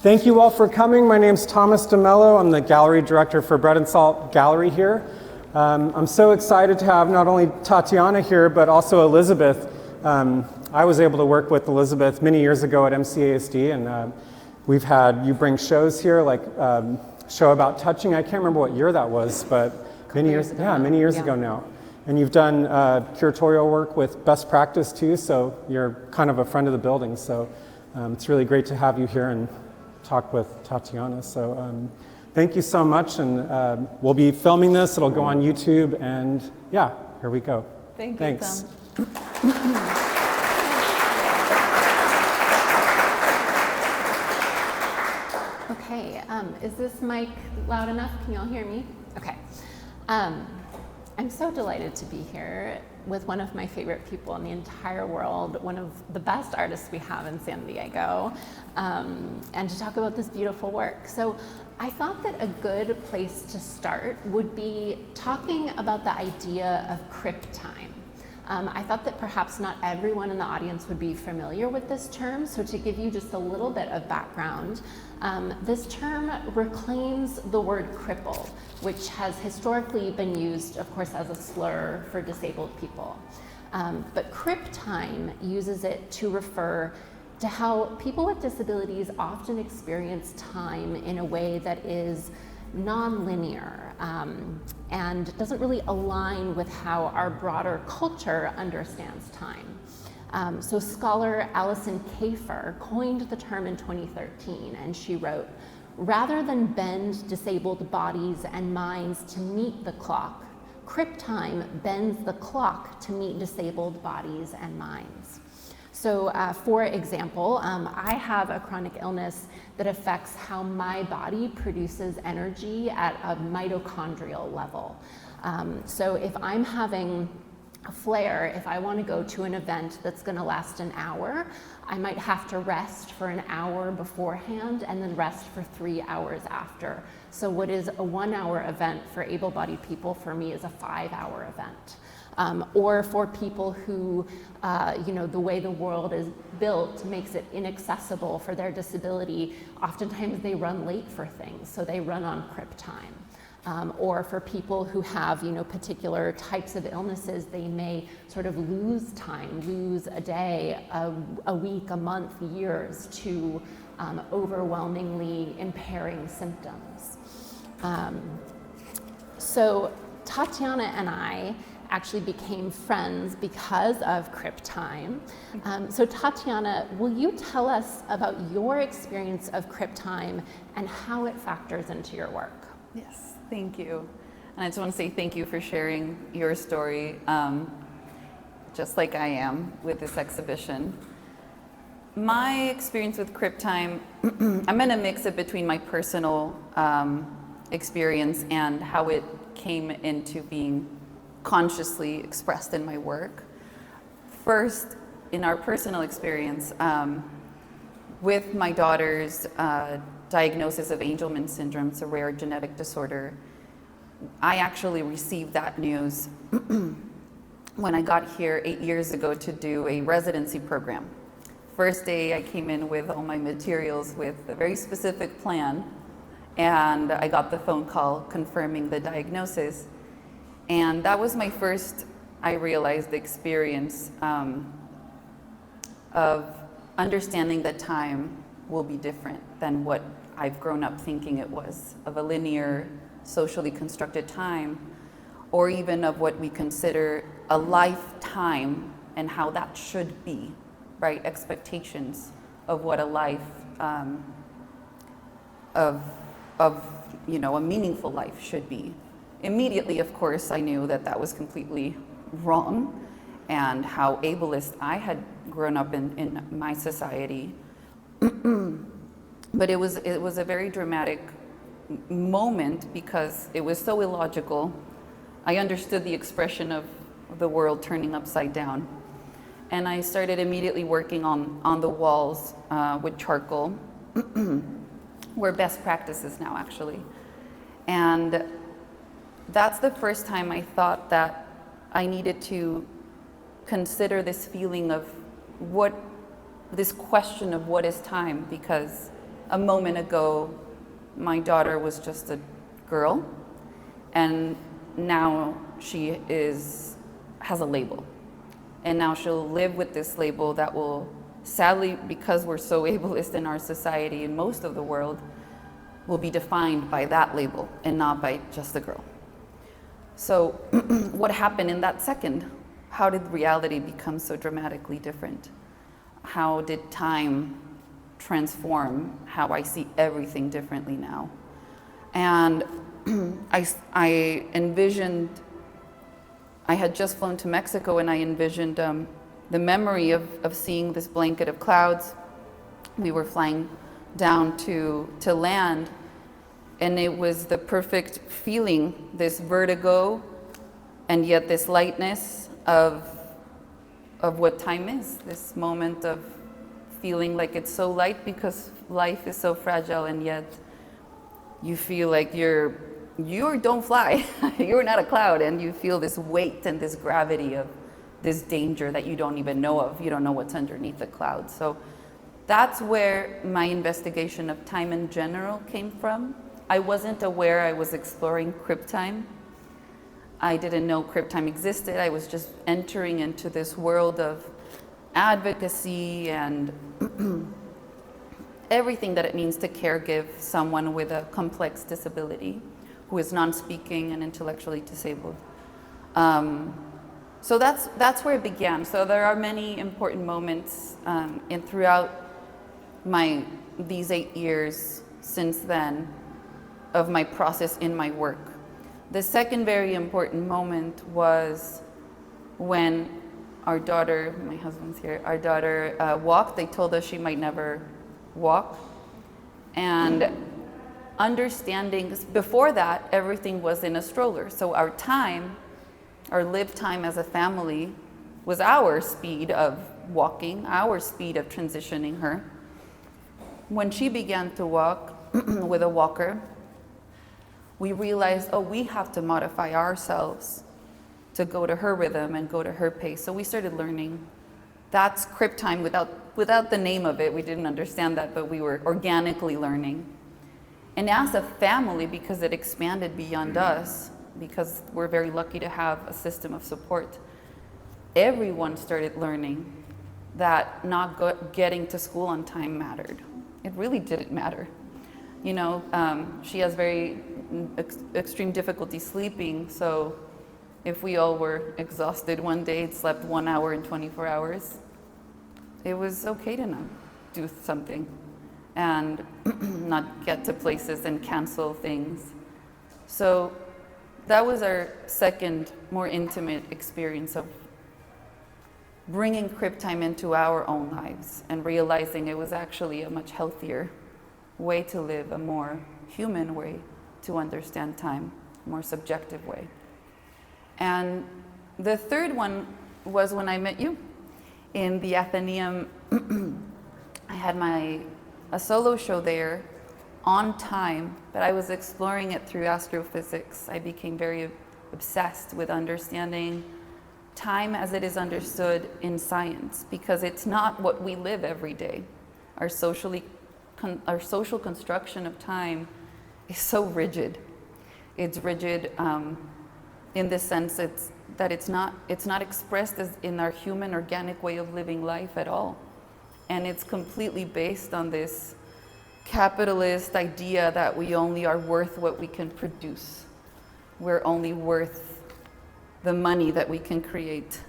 Thank you all for coming. My name's Thomas DeMello. I'm the gallery director for Bread and Salt Gallery here. I'm so excited to have not only Tatiana here, but also Elizabeth. I was able to work with Elizabeth many years ago at MCASD, and we've had you bring shows here, like show about touching. I can't remember what year that was, but many years ago now. And you've done curatorial work with Best Practice too, so you're kind of a friend of the building. So it's really great to have you here and talk with Tatiana. So thank you so much, and we'll be filming this. It'll go on YouTube, and yeah, here we go. Thanks. Okay, is this mic loud enough? Can you all hear me? Okay. I'm so delighted to be here with one of my favorite people in the entire world, one of the best artists we have in San Diego, and to talk about this beautiful work. So I thought that a good place to start would be talking about the idea of crypt time. I thought that perhaps not everyone in the audience would be familiar with this term, so to give you just a little bit of background, this term reclaims the word cripple, which has historically been used, of course, as a slur for disabled people. But crypt time uses it to refer to how people with disabilities often experience time in a way that is non-linear and doesn't really align with how our broader culture understands time. So scholar Alison Kafer coined the term in 2013, and she wrote, "Rather than bend disabled bodies and minds to meet the clock, crypt time bends the clock to meet disabled bodies and minds." So for example, I have a chronic illness that affects how my body produces energy at a mitochondrial level. So if I'm having a flare, if I want to go to an event that's going to last an hour, I might have to rest for an hour beforehand and then rest for 3 hours after. So what is a 1-hour event for able-bodied people, for me, is a 5-hour event. Or for people who, the way the world is built makes it inaccessible for their disability, oftentimes they run late for things, so they run on crypt time. Or for people who have, particular types of illnesses, they may sort of lose time, lose a day, a week, a month, years to overwhelmingly impairing symptoms. So Tatiana and I actually became friends because of crypt time. So Tatiana, will you tell us about your experience of crypt time and how it factors into your work? Yes, thank you. And I just want to say thank you for sharing your story, just like I am with this exhibition. My experience with crypt time, I'm going to mix it between my personal experience and how it came into being consciously expressed in my work. First, in our personal experience, with my daughter's diagnosis of Angelman syndrome, it's a rare genetic disorder, I actually received that news when I got here 8 years ago to do a residency program. First day I came in with all my materials with a very specific plan, and I got the phone call confirming the diagnosis. And that was my first, I realized, experience of understanding that time will be different than what I've grown up thinking it was, of a linear, socially constructed time, or even of what we consider a lifetime and how that should be, right? Expectations of what a life, of a meaningful life should be. Immediately, of course, I knew that that was completely wrong, and how ableist I had grown up in my society. But it was a very dramatic moment because it was so illogical. I understood the expression of the world turning upside down. And I started immediately working on the walls with charcoal. We're best practices now, actually. And that's the first time I thought that I needed to consider this feeling of this question of what is time, because a moment ago, my daughter was just a girl, and now she has a label. And now she'll live with this label that will, sadly, because we're so ableist in our society in most of the world, will be defined by that label and not by just a girl. So what happened in that second? How did reality become so dramatically different? How did time transform how I see everything differently now? And I envisioned, I had just flown to Mexico, and I envisioned the memory of seeing this blanket of clouds. We were flying down to land, and it was the perfect feeling, this vertigo, and yet this lightness of what time is, this moment of feeling like it's so light because life is so fragile, and yet you feel like you don't fly, you're not a cloud, and you feel this weight and this gravity of this danger that you don't even know of. You don't know what's underneath the cloud. So that's where my investigation of time in general came from. I wasn't aware I was exploring crypt time. I didn't know crypt time existed. I was just entering into this world of advocacy and everything that it means to caregive someone with a complex disability who is non-speaking and intellectually disabled. So that's where it began. So there are many important moments throughout these 8 years since then of my process in my work. The second very important moment was when our daughter, my husband's here, our daughter walked. They told us she might never walk. And understanding, before that, everything was in a stroller. So our time, our lived time as a family, was our speed of walking, our speed of transitioning her. When she began to walk with a walker, we realized, we have to modify ourselves to go to her rhythm and go to her pace. So we started learning. That's crypt time without the name of it. We didn't understand that, but we were organically learning. And as a family, because it expanded beyond us, because we're very lucky to have a system of support, everyone started learning that not getting to school on time mattered. It really didn't matter. You know, she has very extreme difficulty sleeping, so if we all were exhausted one day, slept 1 hour in 24 hours, it was okay to not do something and not get to places and cancel things. So that was our second, more intimate experience of bringing crypt time into our own lives and realizing it was actually a much healthier way to live, a more human way to understand time, a more subjective way. And the third one was when I met you in the Athenaeum. I had a solo show there on time, but I was exploring it through astrophysics. I became very obsessed with understanding time as it is understood in science, because it's not what we live every day. Our social construction of time is so rigid. It's rigid in the sense that it's not expressed as in our human organic way of living life at all. And it's completely based on this capitalist idea that we only are worth what we can produce. We're only worth the money that we can create.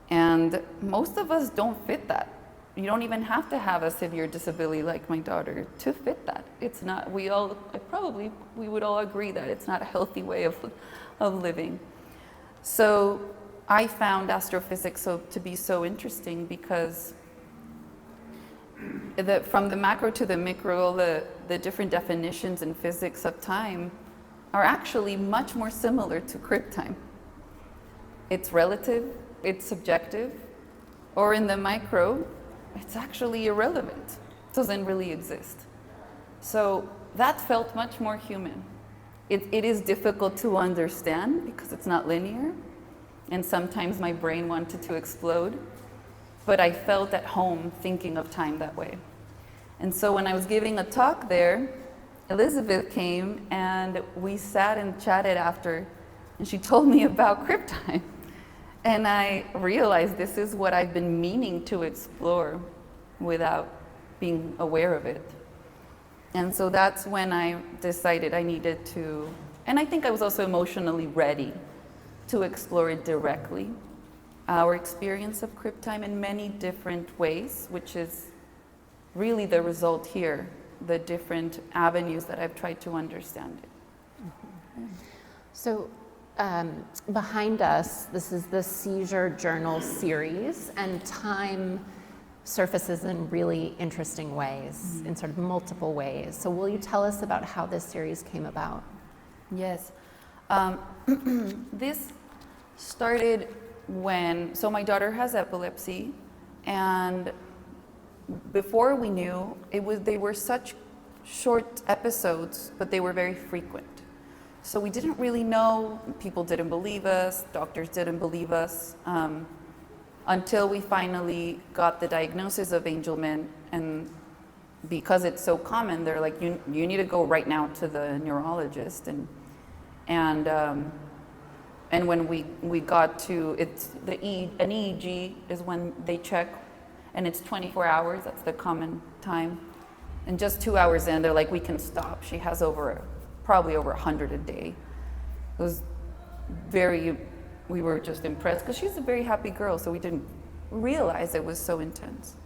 And most of us don't fit that. You don't even have to have a severe disability like my daughter to fit that. It's not, we would all agree that it's not a healthy way of living. So I found astrophysics to be so interesting because from the macro to the micro, all the different definitions in physics of time are actually much more similar to crypt time. It's relative, it's subjective, or in the micro, it's actually irrelevant. It doesn't really exist. So that felt much more human. It is difficult to understand because it's not linear, and sometimes my brain wanted to explode, but I felt at home thinking of time that way. And so when I was giving a talk there, Elizabeth came and we sat and chatted after, and she told me about Crip Time. And I realized this is what I've been meaning to explore without being aware of it. And so that's when I decided I needed to, and I think I was also emotionally ready to explore it directly, our experience of Crip Time in many different ways, which is really the result here, the different avenues that I've tried to understand it. Mm-hmm. So behind us, this is the Seizure Journal series, and time surfaces in really interesting ways, in sort of multiple ways. So will you tell us about how this series came about? Yes. This started when, so my daughter has epilepsy, and before we knew, they were such short episodes, but they were very frequent. So we didn't really know, people didn't believe us, doctors didn't believe us, until we finally got the diagnosis of Angelman. And because it's so common, they're like, you need to go right now to the neurologist. And when we got to, an EEG is when they check, and it's 24 hours, that's the common time. And just 2 hours in, they're like, we can stop. She has probably over 100 a day. It was we were just impressed, because she's a very happy girl, so we didn't realize it was so intense.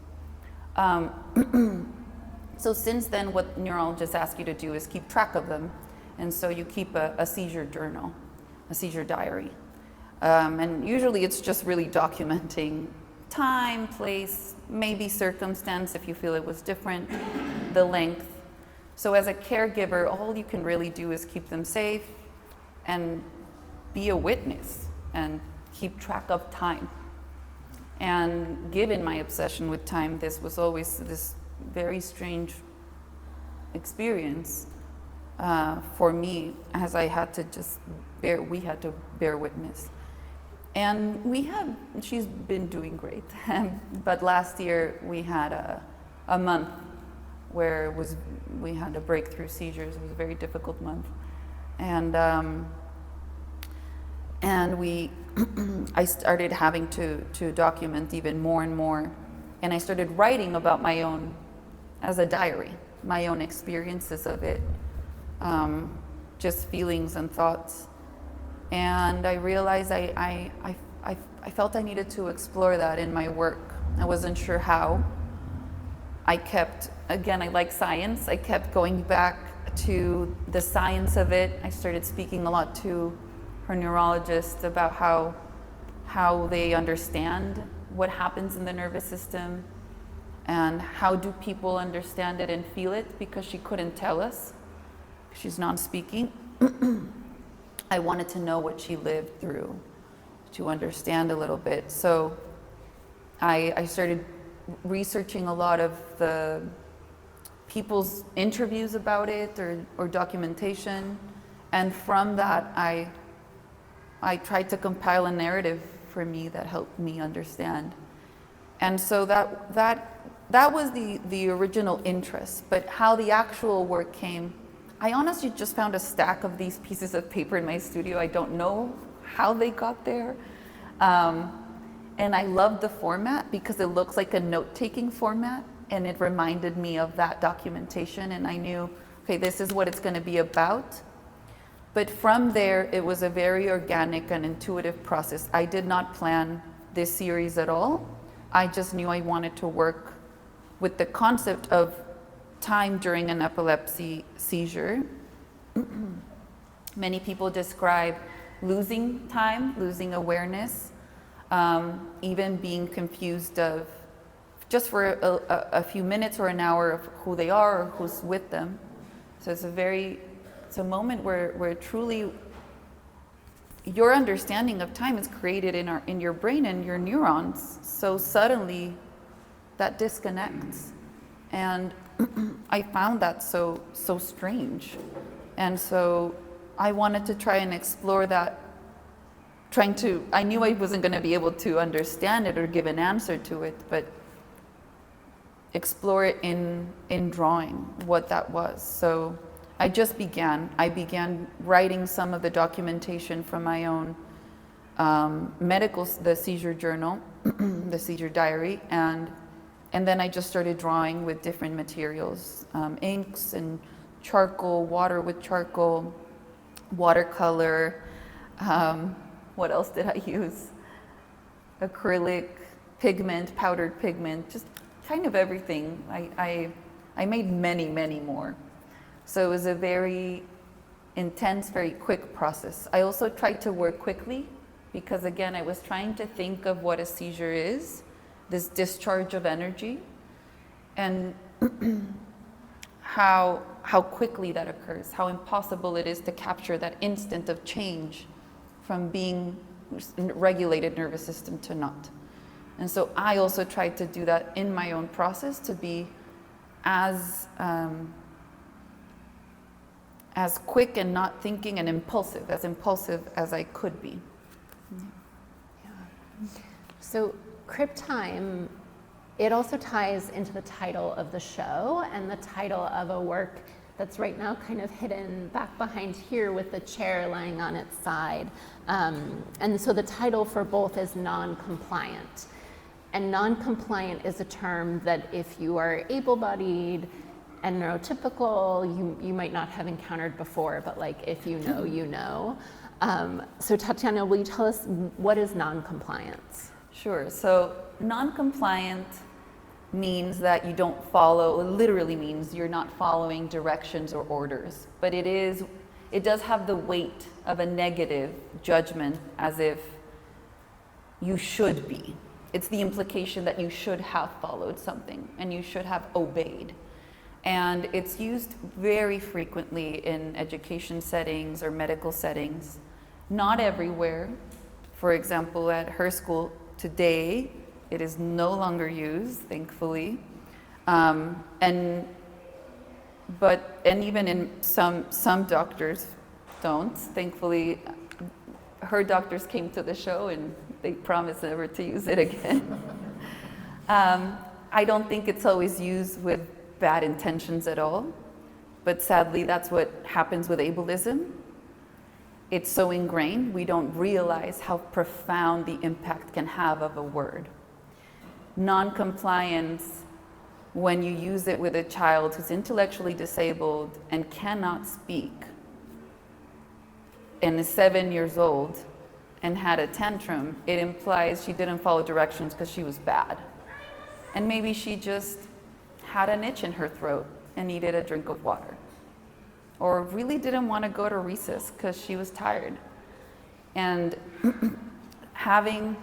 So since then, what neurologists ask you to do is keep track of them. And so you keep a seizure journal, a seizure diary. And usually it's just really documenting time, place, maybe circumstance if you feel it was different, the length. So as a caregiver, all you can really do is keep them safe and be a witness and keep track of time. And given my obsession with time, this was always this very strange experience for me, as I had to we had to bear witness. And she's been doing great. But last year we had a month where we had a breakthrough seizures. It was a very difficult month. And I started having to document even more and more. And I started writing about my own, as a diary, my own experiences of it, just feelings and thoughts. And I realized I felt I needed to explore that in my work. I wasn't sure how. I like science. I kept going back to the science of it. I started speaking a lot to her neurologist about how they understand what happens in the nervous system and how do people understand it and feel it, because she couldn't tell us. She's non-speaking. I wanted to know what she lived through to understand a little bit. So I started researching a lot of the people's interviews about it or documentation. And from that, I tried to compile a narrative for me that helped me understand. And so that was the original interest. But how the actual work came, I honestly just found a stack of these pieces of paper in my studio. I don't know how they got there. And I loved the format because it looks like a note-taking format, and it reminded me of that documentation, and I knew, okay, this is what it's going to be about. But from there, it was a very organic and intuitive process. I did not plan this series at all. I just knew I wanted to work with the concept of time during an epilepsy seizure. Many people describe losing time, losing awareness, even being confused of just for a few minutes or an hour of who they are or who's with them. So it's a moment where truly your understanding of time is created in your brain and your neurons. So suddenly that disconnects. And I found that so strange. And so I wanted to try and explore that, I knew I wasn't going to be able to understand it or give an answer to it, but explore it in drawing, what that was. So I began writing some of the documentation from my own the seizure journal, the seizure diary, and then I just started drawing with different materials, inks and charcoal, water with charcoal, watercolor, what else did I use? Acrylic, pigment, powdered pigment, just kind of everything. I made many, many more. So it was a very intense, very quick process. I also tried to work quickly because, again, I was trying to think of what a seizure is, this discharge of energy, and how quickly that occurs, how impossible it is to capture that instant of change from being regulated nervous system to not. And so I also tried to do that in my own process, to be as quick and not thinking and impulsive as I could be. Yeah. So Crip Time, it also ties into the title of the show and the title of a work that's right now kind of hidden back behind here with the chair lying on its side. And so the title for both is Noncompliant. And non-compliant is a term that if you are able-bodied and neurotypical, you might not have encountered before, but like if you know, you know. So Tatiana, will you tell us what is non-compliance? Sure, so non-compliant means that you don't follow, it literally means you're not following directions or orders, but it does have the weight of a negative judgment, as if you should be. It's the implication that you should have followed something and you should have obeyed. And it's used very frequently in education settings or medical settings. Not everywhere. For example, at her school today, it is no longer used, thankfully. And even in some doctors don't. Thankfully, her doctors came to the show and they promised never to use it again. I don't think it's always used with bad intentions at all, but sadly that's what happens with ableism. It's so ingrained, we don't realize how profound the impact can have of a word. Non-compliance, when you use it with a child who's intellectually disabled and cannot speak, and is 7 years old and had a tantrum, it implies she didn't follow directions because she was bad. And maybe she just had an itch in her throat and needed a drink of water. Or really didn't want to go to recess because she was tired. And having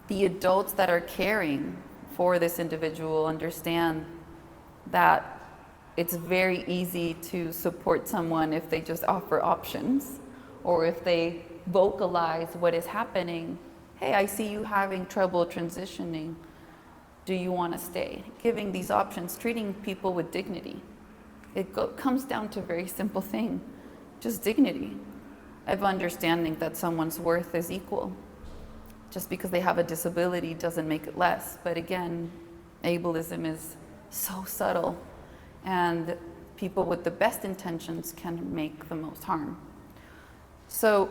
the adults that are caring for this individual understand that it's very easy to support someone if they just offer options, or if they vocalize what is happening. Hey, I see you having trouble transitioning. Do you want to stay? Giving these options, treating people with dignity. It comes down to a very simple thing, just dignity, of understanding that someone's worth is equal. Just because they have a disability doesn't make it less. But again, ableism is so subtle, and people with the best intentions can make the most harm. So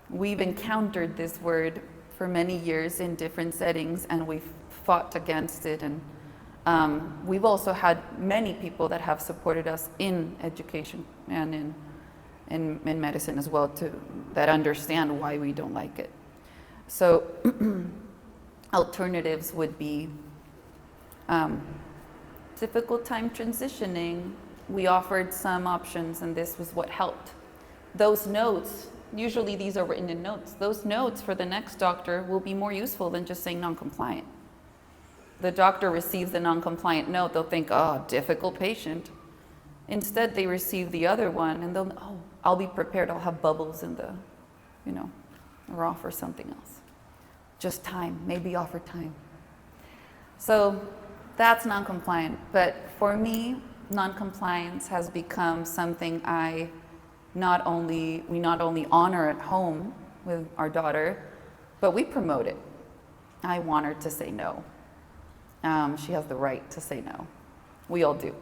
we've encountered this word for many years in different settings, and we've fought against it. And we've also had many people that have supported us in education and in medicine as well, that understand why we don't like it. So alternatives would be difficult time transitioning. We offered some options, and this was what helped. Those notes, usually these are written in notes, those notes for the next doctor will be more useful than just saying non-compliant. The doctor receives the non-compliant note, they'll think, oh, difficult patient. Instead, they receive the other one, and they'll, oh, I'll be prepared, I'll have bubbles in the, or offer something else. Just time, maybe offer time. So that's non-compliant, but for me, non-compliance has become something we not only honor at home with our daughter, but we promote it. I want her to say no. She has the right to say no. We all do.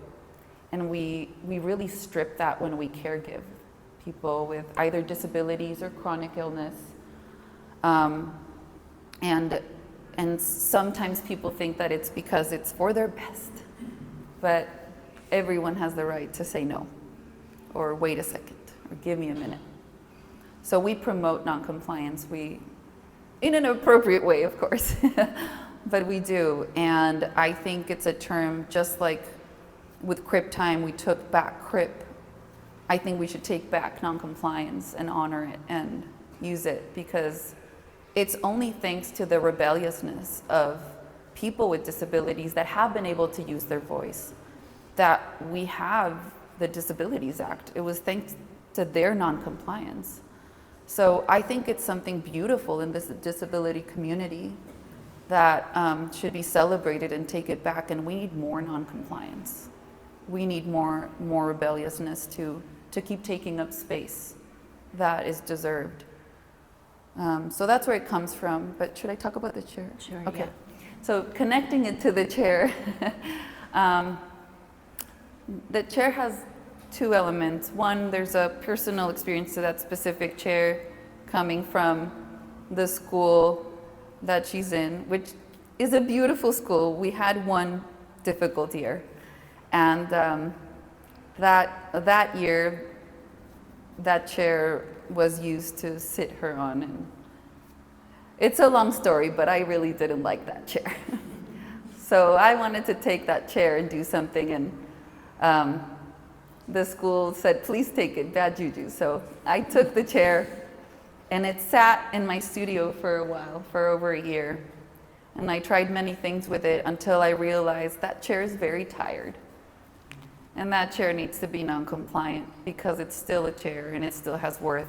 And we really strip that when we caregive people with either disabilities or chronic illness. And sometimes people think that it's because it's for their best, but everyone has the right to say no, or wait a second, or give me a minute. So we promote noncompliance, in an appropriate way, of course, but we do. And I think it's a term, just like with Crip Time, we took back Crip. I think we should take back noncompliance and honor it and use it, because it's only thanks to the rebelliousness of people with disabilities that have been able to use their voice that we have the Disabilities Act. It was thanks to their noncompliance. So I think it's something beautiful in this disability community that should be celebrated and take it back, and we need more noncompliance. We need more rebelliousness to keep taking up space that is deserved. So that's where it comes from, but should I talk about the chair? Sure, okay. yeah. So connecting it to the chair, the chair has two elements. One, there's a personal experience to that specific chair coming from the school that she's in, which is a beautiful school. We had one difficult year, and that year, that chair was used to sit her on, and it's a long story, but I really didn't like that chair. So I wanted to take that chair and do something, and the school said, please take it, bad juju. So I took the chair, and it sat in my studio for a while, for over a year. And I tried many things with it until I realized that chair is very tired. And that chair needs to be non-compliant, because it's still a chair and it still has worth,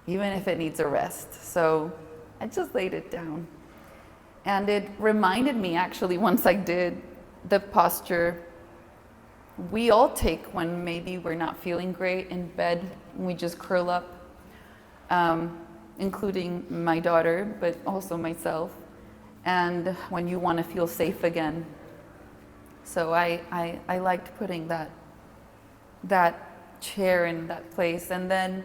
even if it needs a rest. So I just laid it down. And it reminded me, actually, once I did, the posture we all take when maybe we're not feeling great in bed and we just curl up, including my daughter, but also myself, and when you want to feel safe again. So I liked putting that chair in that place. And then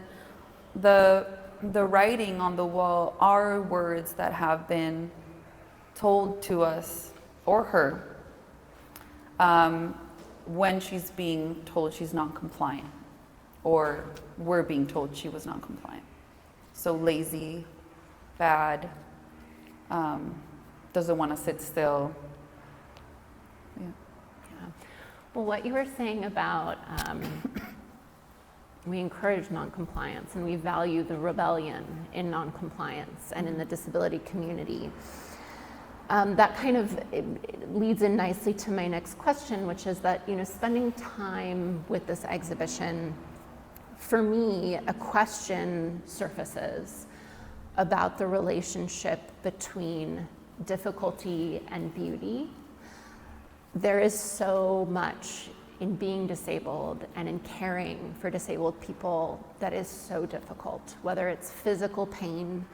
the writing on the wall are words that have been told to us, or her, when she's being told she's non-compliant, or we're being told she was non-compliant. So lazy, bad, doesn't want to sit still. Yeah. Well, what you were saying about we encourage noncompliance and we value the rebellion in noncompliance and in the disability community. That kind of leads in nicely to my next question, which is that, spending time with this exhibition, for me, a question surfaces about the relationship between difficulty and beauty. There is so much in being disabled and in caring for disabled people that is so difficult, whether it's physical pain,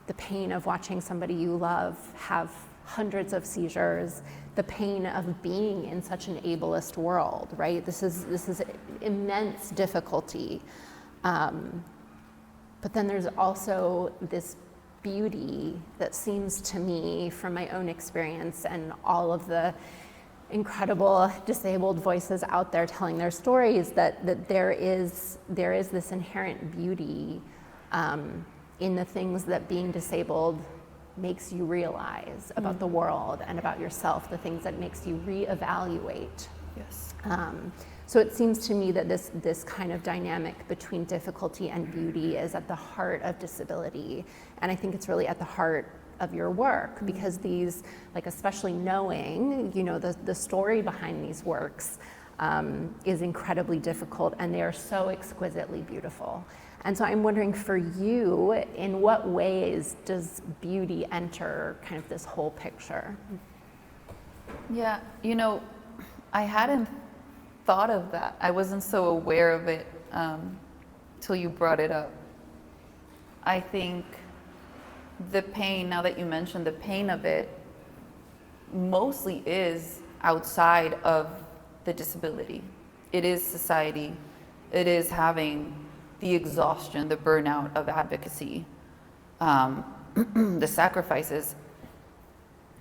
the pain of watching somebody you love have hundreds of seizures, the pain of being in such an ableist world, right? This is immense difficulty. But then there's also this beauty that seems to me, from my own experience and all of the incredible disabled voices out there telling their stories, that there is this inherent beauty in the things that being disabled makes you realize about the world and about yourself, the things that makes you reevaluate. Yes. So it seems to me that this kind of dynamic between difficulty and beauty is at the heart of disability, and I think it's really at the heart of your work, because these, like, especially knowing, the story behind these works is incredibly difficult, and they are so exquisitely beautiful. And so I'm wondering, for you, in what ways does beauty enter kind of this whole picture? Yeah, I hadn't thought of that. I wasn't so aware of it till you brought it up. I think the pain, now that you mentioned the pain of it, mostly is outside of the disability. It is society. It is having the exhaustion, the burnout of advocacy, the sacrifices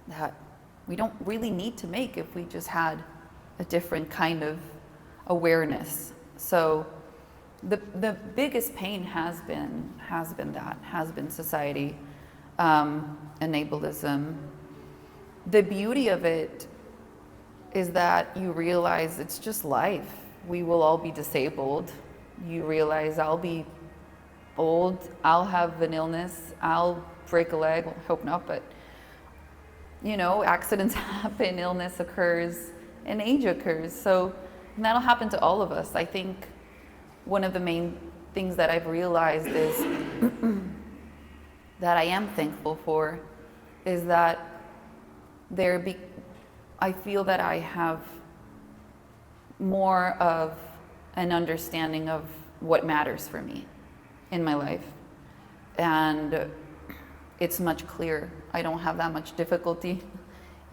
that we don't really need to make if we just had a different kind of awareness. So the biggest pain has been society, enablism. The beauty of it is that you realize it's just life. We will all be disabled. You realize I'll be old, I'll have an illness, I'll break a leg, well, hope not, but accidents happen, illness occurs, and age occurs. So that'll happen to all of us. I think one of the main things that I've realized is that I am thankful for is that I feel that I have more of an understanding of what matters for me in my life. And it's much clearer. I don't have that much difficulty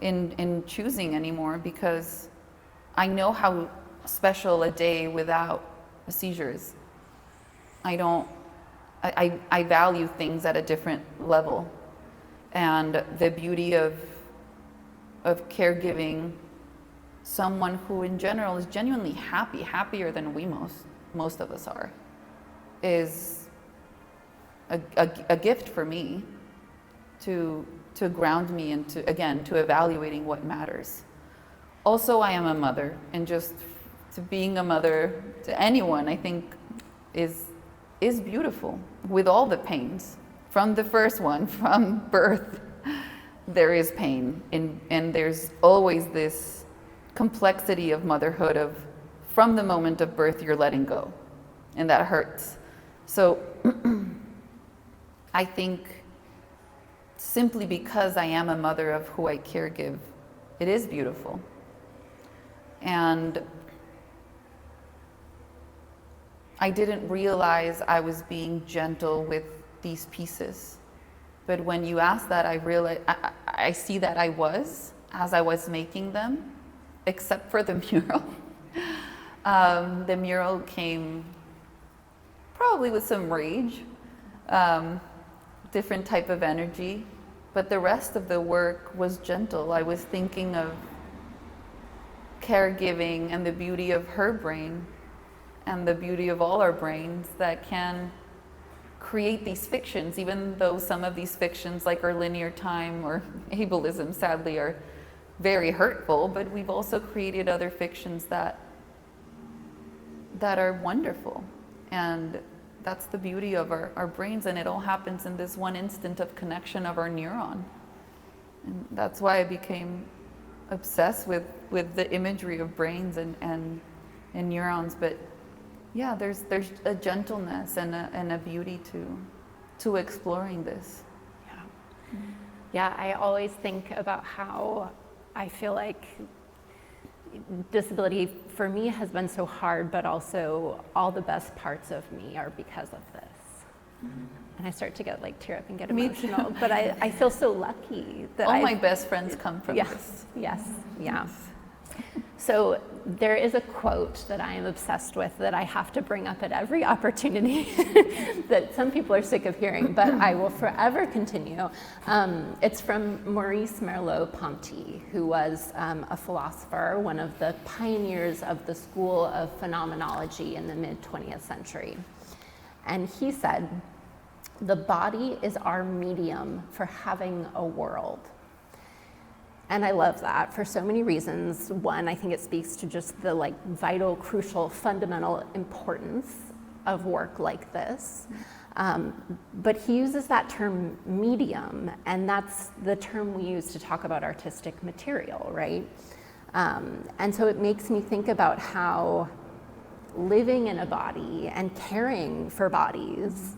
in choosing anymore because I know how special a day without a seizure is. I value things at a different level. And the beauty of caregiving someone who in general is genuinely happy, happier than we most of us are, is a gift for me to ground me into, again, to evaluating what matters. Also, I am a mother, and just to being a mother to anyone, I think is beautiful, with all the pains. From the first one, from birth, there is pain, and there's always this complexity of motherhood of, from the moment of birth, you're letting go, and that hurts. So I think simply because I am a mother of who I caregive, it is beautiful. And I didn't realize I was being gentle with these pieces. But when you ask that, I see that I was, as I was making them, except for the mural. The mural came probably with some rage, different type of energy, but the rest of the work was gentle. I was thinking of caregiving and the beauty of her brain and the beauty of all our brains that can create these fictions, even though some of these fictions, like our linear time or ableism, sadly, are very hurtful, but we've also created other fictions that are wonderful. And that's the beauty of our brains, and it all happens in this one instant of connection of our neuron. And that's why I became obsessed with the imagery of brains and neurons. But yeah, there's a gentleness and a beauty to exploring this. Yeah, I always think about how I feel like disability for me has been so hard, but also all the best parts of me are because of this. And I start to get tear up and get emotional, but I feel so lucky that all my best friends come from this. Yes, yeah. So there is a quote that I am obsessed with that I have to bring up at every opportunity that some people are sick of hearing, but I will forever continue. It's from Maurice Merleau-Ponty, who was a philosopher, one of the pioneers of the school of phenomenology in the mid-20th century. And he said, "The body is our medium for having a world." And I love that for so many reasons. One, I think it speaks to just the vital, crucial, fundamental importance of work like this. But he uses that term medium, and that's the term we use to talk about artistic material, right? And so it makes me think about how living in a body and caring for bodies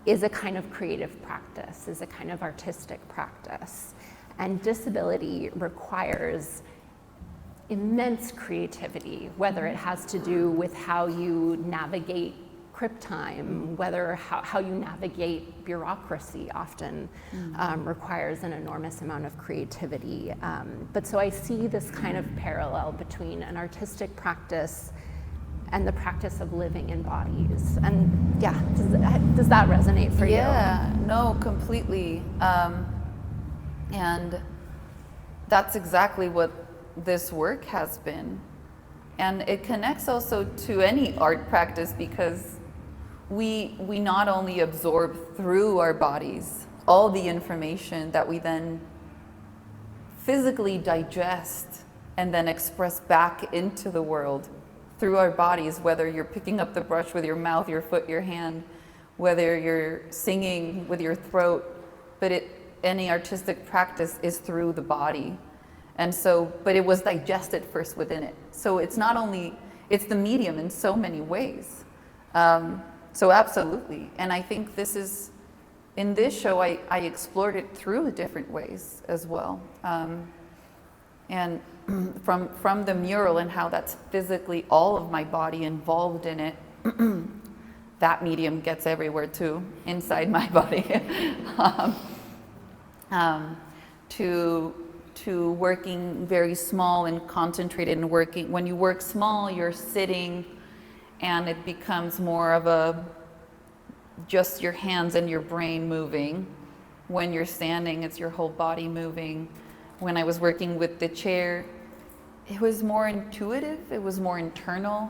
is a kind of creative practice, is a kind of artistic practice. And disability requires immense creativity, whether it has to do with how you navigate crib time, whether how you navigate bureaucracy often requires an enormous amount of creativity. But so I see this kind of parallel between an artistic practice and the practice of living in bodies. And yeah, does that resonate for you? Yeah, no, completely. And that's exactly what this work has been. And it connects also to any art practice, because we not only absorb through our bodies all the information that we then physically digest and then express back into the world through our bodies, whether you're picking up the brush with your mouth, your foot, your hand, whether you're singing with your throat, but any artistic practice is through the body. And so, but it was digested first within it. So it's not only, it's the medium in so many ways. So absolutely. And I think this is, in this show, I explored it through different ways as well. And from the mural and how that's physically all of my body involved in it, that medium gets everywhere too, inside my body. To working very small and concentrated and working. When you work small, you're sitting and it becomes more of just your hands and your brain moving. When you're standing, it's your whole body moving. When I was working with the chair, it was more intuitive, it was more internal.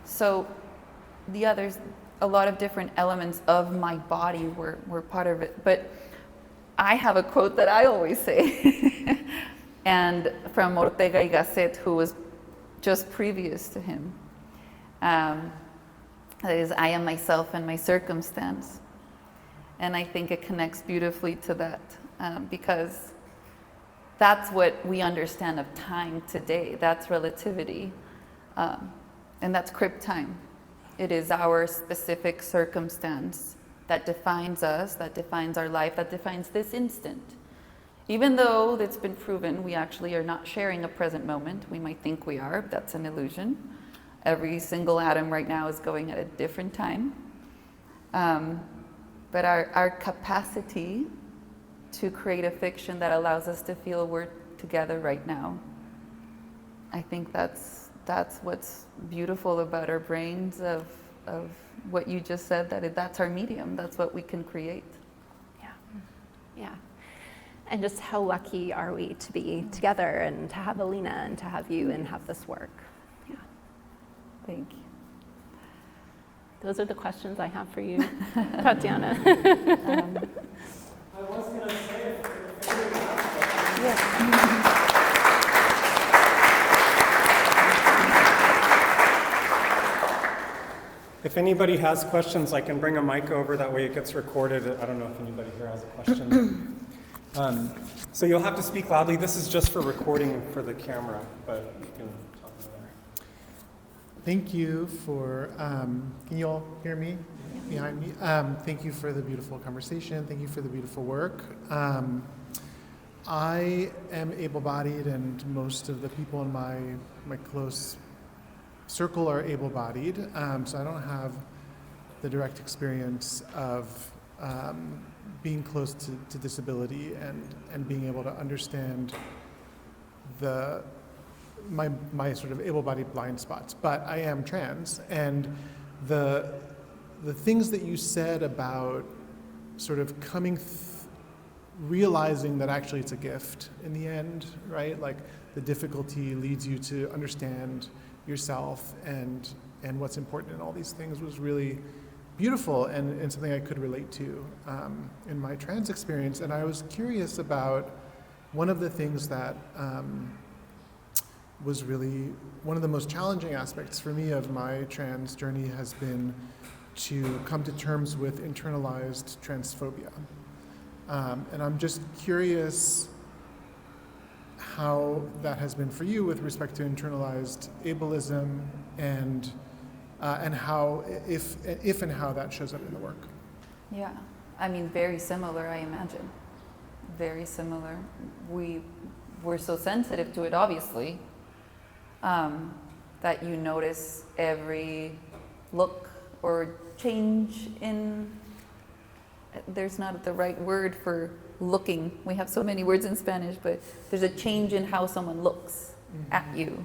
So a lot of different elements of my body were part of it. But I have a quote that I always say, and from Ortega y Gasset, who was just previous to him. That is, I am myself and my circumstance. And I think it connects beautifully to that, because that's what we understand of time today. That's relativity, and that's crib time. It is our specific circumstance that defines us, that defines our life, that defines this instant. Even though it's been proven we actually are not sharing a present moment, we might think we are, that's an illusion. Every single atom right now is going at a different time. But our capacity to create a fiction that allows us to feel we're together right now, I think that's what's beautiful about our brains, of what you just said, that's our medium, that's what we can create. Yeah. And just how lucky are we to be together and to have Alina and to have you and have this work. Yeah. Thank you. Those are the questions I have for you, Tatiana. I was going to say, Yes. if anybody has questions, I can bring a mic over, that way it gets recorded. I don't know if anybody here has a question. So you'll have to speak loudly. This is just for recording for the camera, but you can talk over there. Thank you for, can you all hear me behind me? Thank you for the beautiful conversation. Thank you for the beautiful work. I am able-bodied, and most of the people in my close circle are able-bodied, so I don't have the direct experience of being close to disability and being able to understand my sort of able-bodied blind spots. But I am trans, and the things that you said about sort of realizing that actually it's a gift in the end, right? Like the difficulty leads you to understand yourself and what's important in all these things was really beautiful and something I could relate to in my trans experience. And I was curious about one of the things that was really one of the most challenging aspects for me of my trans journey has been to come to terms with internalized transphobia. And I'm just curious how that has been for you with respect to internalized ableism and how, if and how that shows up in the work. Yeah, I mean, very similar, I imagine. Very similar. We're so sensitive to it, obviously, that you notice every look, or change in, there's not the right word for looking. We have so many words in Spanish, but there's a change in how someone looks at you.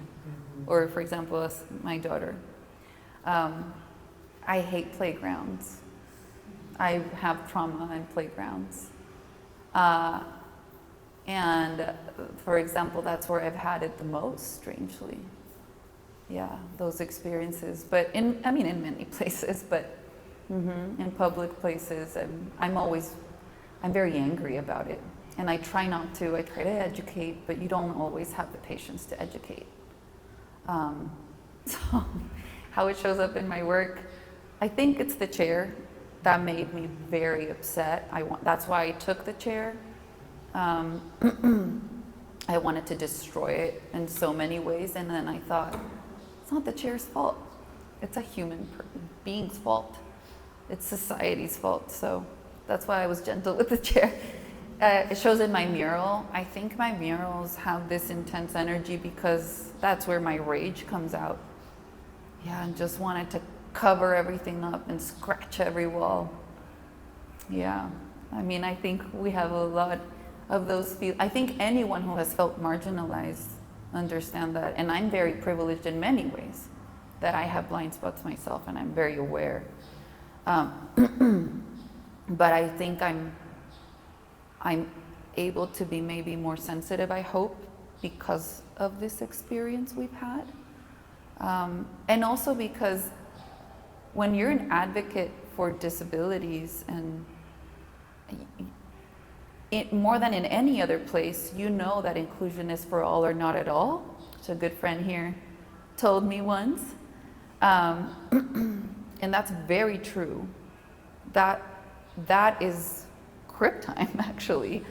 Or for example, my daughter. I hate playgrounds. I have trauma in playgrounds. And for example, that's where I've had it the most, strangely. Yeah, those experiences. But in many places, but in public places, I'm very angry about it. And I try not to. I try to educate, but you don't always have the patience to educate. So how it shows up in my work, I think it's the chair that made me very upset. That's why I took the chair. I wanted to destroy it in so many ways, and then I thought, it's not the chair's fault. It's a human being's fault. It's society's fault. So that's why I was gentle with the chair. It shows in my mural. I think my murals have this intense energy because that's where my rage comes out. Yeah, and just wanted to cover everything up and scratch every wall. Yeah, I think we have a lot of those I think anyone who has felt marginalized understand that, and I'm very privileged in many ways that I have blind spots myself, and I'm very aware. But I think I'm able to be maybe more sensitive, I hope, because of this experience we've had. And also because when you're an advocate for disabilities, and more than in any other place, you know that inclusion is for all or not at all, which a good friend here told me once. And that's very true. That is crip time, actually.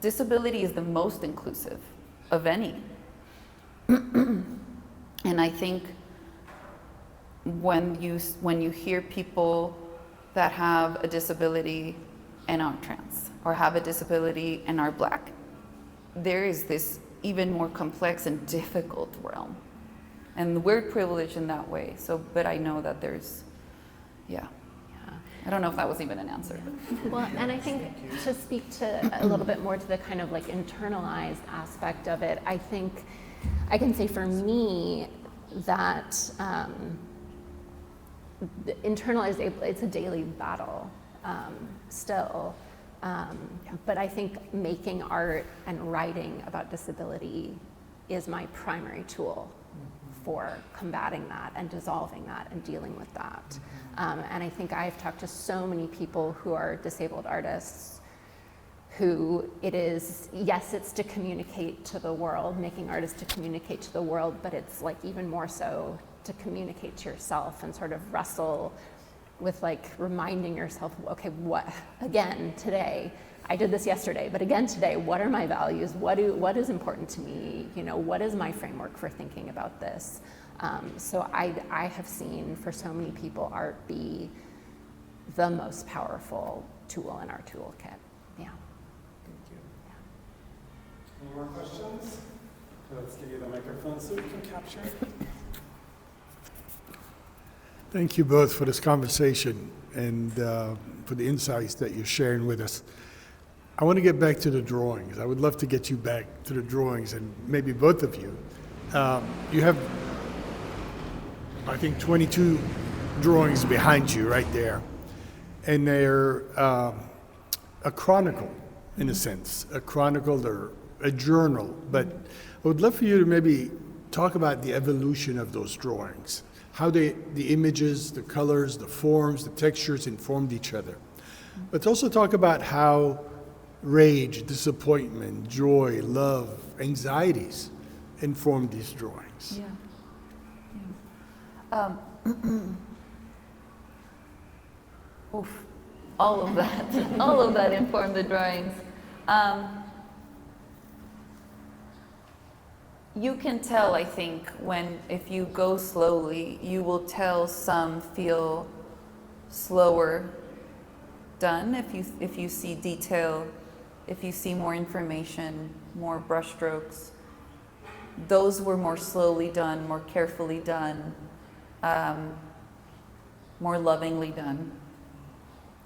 Disability is the most inclusive of any. And I think when you hear people that have a disability and aren't trans, or have a disability and are Black, there is this even more complex and difficult realm. And we're privileged in that way. So, but I know that there's, yeah. I don't know if that was even an answer. Well, and I think to speak to a little bit more to the kind of like internalized aspect of it, I think I can say for me that internalized, it's a daily battle still. But I think making art and writing about disability is my primary tool for combating that and dissolving that and dealing with that. And I think I've talked to so many people who are disabled artists who it's to communicate to the world, making art is to communicate to the world, but it's like even more so to communicate to yourself and sort of wrestle with like reminding yourself, okay, what, again, today, I did this yesterday, but again today, what are my values? What is important to me? What is my framework for thinking about this? So I have seen for so many people art be the most powerful tool in our toolkit. Yeah. Thank you. Yeah. Any more questions? Let's give you the microphone so we can capture. Thank you both for this conversation and for the insights that you're sharing with us. I want to get back to the drawings. I would love to get you back to the drawings, and maybe both of you. You have, I think, 22 drawings behind you right there. And they're a chronicle, in a sense, a chronicle or a journal. But I would love for you to maybe talk about the evolution of those drawings, how the images, the colors, the forms, the textures informed each other. But also talk about how rage, disappointment, joy, love, anxieties informed these drawings. Yeah. Oof. All of that informed the drawings. You can tell, I think, if you go slowly, you will tell some feel slower done. If you see detail, if you see more information, more brushstrokes, those were more slowly done, more carefully done. more lovingly done.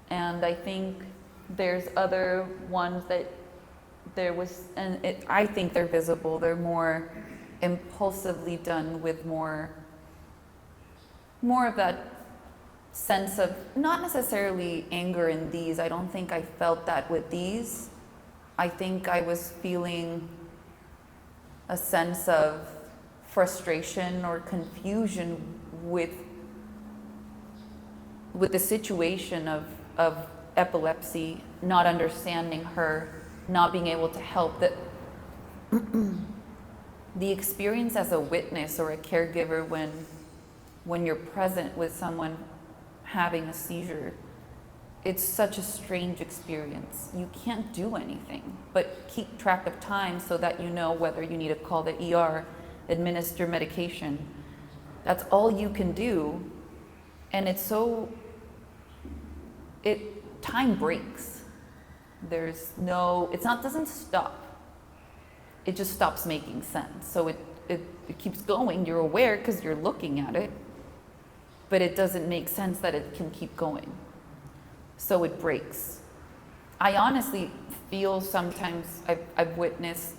And I think there's other ones that I think they're visible. They're more impulsively done with more of that sense of, not necessarily anger in these. I don't think I felt that with these. I think I was feeling a sense of frustration or confusion with the situation of epilepsy, not understanding her, not being able to help. That the experience as a witness or a caregiver when you're present with someone having a seizure, it's such a strange experience. You can't do anything but keep track of time so that you know whether you need to call the ER, administer medication. That's all you can do. And time breaks. Doesn't stop. It just stops making sense. So it keeps going. You're aware because you're looking at it, but it doesn't make sense that it can keep going. So it breaks. I honestly feel sometimes I've witnessed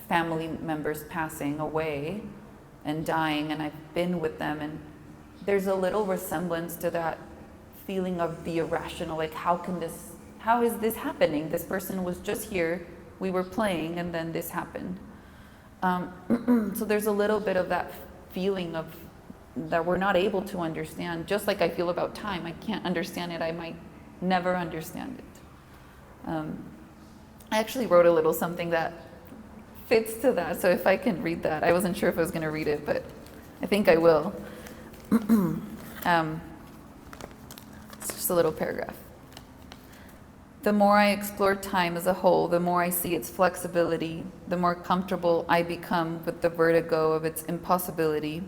family members passing away and dying, and I've been with them, and there's a little resemblance to that feeling of the irrational, like how is this happening? This person was just here, we were playing, and then this happened. So there's a little bit of that feeling of that we're not able to understand, just like I feel about time. I can't understand it, I might never understand it. I actually wrote a little something that fits to that, so if I can read that. I wasn't sure if I was gonna read it, but I think I will. It's just a little paragraph. The more I explore time as a whole, the more I see its flexibility, the more comfortable I become with the vertigo of its impossibility.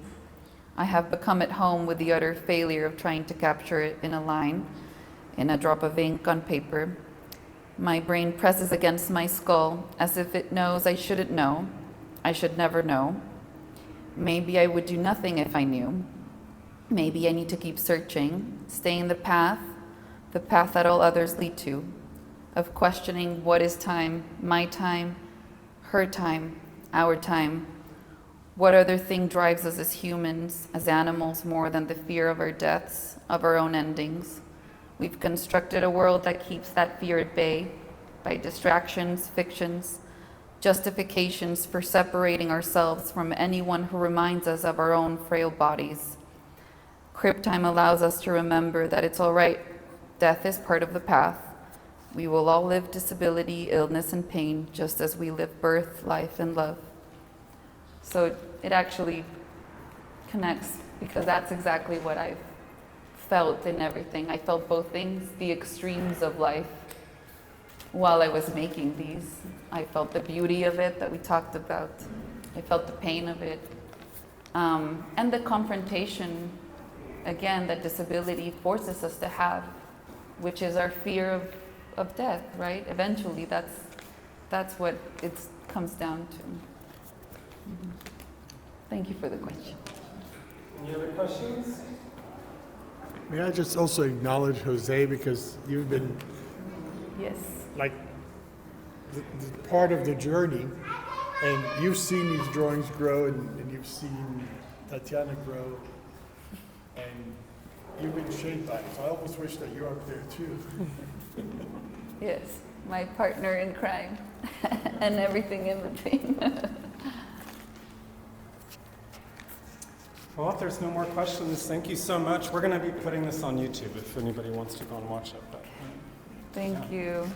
I have become at home with the utter failure of trying to capture it in a line, in a drop of ink on paper. My brain presses against my skull as if it knows I shouldn't know, I should never know. Maybe I would do nothing if I knew. Maybe I need to keep searching, stay in the path that all others lead to, of questioning what is time, my time, her time, our time. What other thing drives us as humans, as animals, more than the fear of our deaths, of our own endings? We've constructed a world that keeps that fear at bay by distractions, fictions, justifications for separating ourselves from anyone who reminds us of our own frail bodies. Crib time allows us to remember that it's all right. Death is part of the path. We will all live disability, illness, and pain, just as we live birth, life, and love. So it actually connects, because that's exactly what I've felt in everything. I felt both things, the extremes of life, while I was making these. I felt the beauty of it that we talked about. I felt the pain of it. And the confrontation, again, that disability forces us to have, which is our fear of death, right? Eventually, that's what it comes down to. Mm-hmm. Thank you for the question. Any other questions? May I just also acknowledge Jose, because you've been Yes. like the part of the journey, and you've seen these drawings grow, and you've seen Tatiana grow, and you've been shaped by it. So I almost wish that you're up there too. Yes, my partner in crime and everything in between. Well, if there's no more questions, thank you so much. We're going to be putting this on YouTube if anybody wants to go and watch it. But, Thank you.